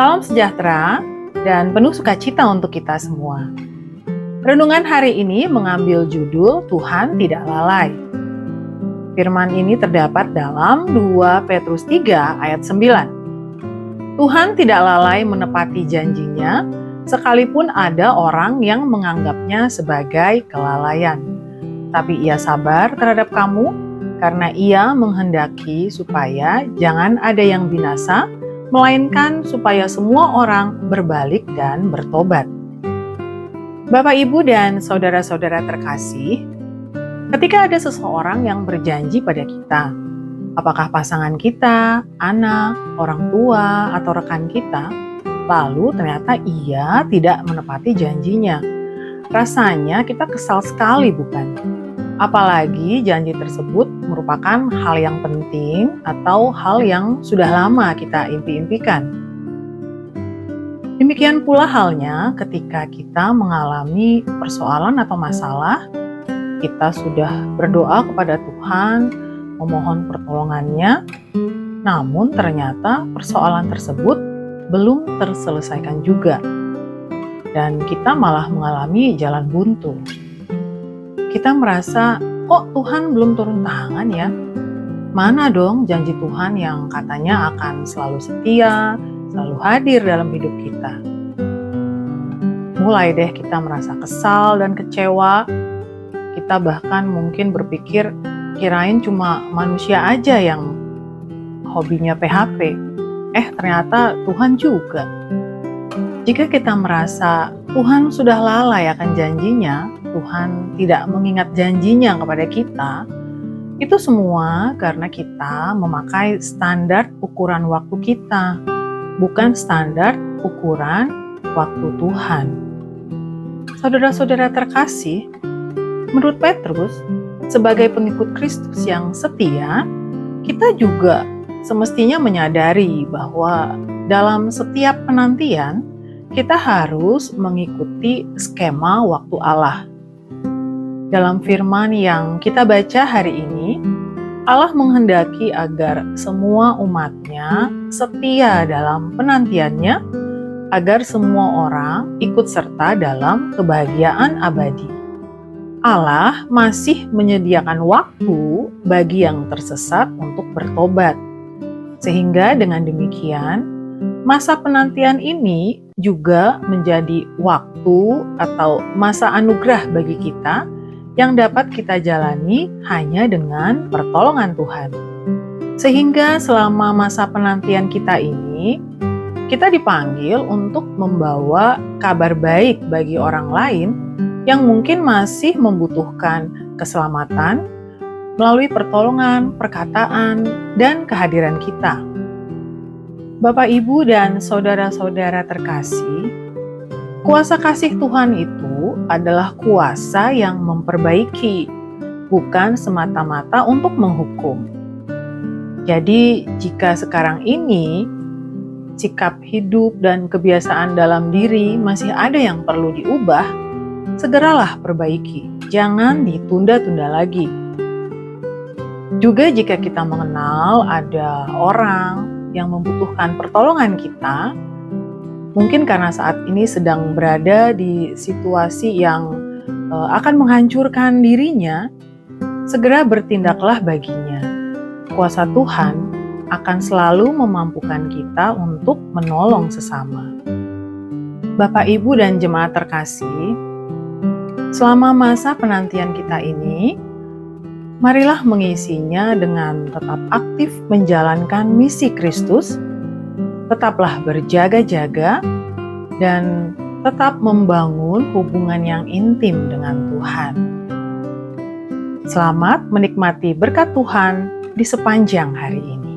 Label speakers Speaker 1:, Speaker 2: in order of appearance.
Speaker 1: Salam sejahtera dan penuh sukacita untuk kita semua. Renungan hari ini mengambil judul Tuhan Tidak Lalai. Firman ini terdapat dalam 2 Petrus 3 ayat 9. Tuhan tidak lalai menepati janjinya, sekalipun ada orang yang menganggapnya sebagai kelalaian. Tapi Ia sabar terhadap kamu, karena Ia menghendaki supaya jangan ada yang binasa, melainkan supaya semua orang berbalik dan bertobat. Bapak, Ibu, dan saudara-saudara terkasih, ketika ada seseorang yang berjanji pada kita, apakah pasangan kita, anak, orang tua, atau rekan kita, lalu ternyata ia tidak menepati janjinya. Rasanya kita kesal sekali, bukan? Apalagi janji tersebut merupakan hal yang penting atau hal yang sudah lama kita impi-impikan. Demikian pula halnya ketika kita mengalami persoalan atau masalah, kita sudah berdoa kepada Tuhan, memohon pertolongannya, namun ternyata persoalan tersebut belum terselesaikan juga. Dan kita malah mengalami jalan buntu. Kita merasa, kok Tuhan belum turun tangan ya? Mana dong janji Tuhan yang katanya akan selalu setia, selalu hadir dalam hidup kita? Mulai deh kita merasa kesal dan kecewa. Kita bahkan mungkin berpikir, kirain cuma manusia aja yang hobinya PHP. Ternyata Tuhan juga. Jika kita merasa Tuhan sudah lalai akan janjinya, Tuhan tidak mengingat janjinya kepada kita, itu semua karena kita memakai standar ukuran waktu kita, bukan standar ukuran waktu Tuhan. Saudara-saudara terkasih, menurut Petrus, sebagai pengikut Kristus yang setia, kita juga semestinya menyadari bahwa dalam setiap penantian, kita harus mengikuti skema waktu Allah. Dalam firman yang kita baca hari ini, Allah menghendaki agar semua umat-Nya setia dalam penantiannya, agar semua orang ikut serta dalam kebahagiaan abadi. Allah masih menyediakan waktu bagi yang tersesat untuk bertobat. Sehingga dengan demikian, masa penantian ini juga menjadi waktu atau masa anugerah bagi kita yang dapat kita jalani hanya dengan pertolongan Tuhan. Sehingga selama masa penantian kita ini, kita dipanggil untuk membawa kabar baik bagi orang lain yang mungkin masih membutuhkan keselamatan melalui pertolongan, perkataan, dan kehadiran kita. Bapak, Ibu, dan saudara-saudara terkasih, kuasa kasih Tuhan itu adalah kuasa yang memperbaiki, bukan semata-mata untuk menghukum. Jadi, jika sekarang ini sikap hidup dan kebiasaan dalam diri masih ada yang perlu diubah, segeralah perbaiki, jangan ditunda-tunda lagi. Juga jika kita mengenal ada orang yang membutuhkan pertolongan kita, mungkin karena saat ini sedang berada di situasi yang akan menghancurkan dirinya, segera bertindaklah baginya. Kuasa Tuhan akan selalu memampukan kita untuk menolong sesama. Bapak, Ibu, dan jemaat terkasih, selama masa penantian kita ini, marilah mengisinya dengan tetap aktif menjalankan misi Kristus, tetaplah berjaga-jaga, dan tetap membangun hubungan yang intim dengan Tuhan. Selamat menikmati berkat Tuhan di sepanjang hari ini.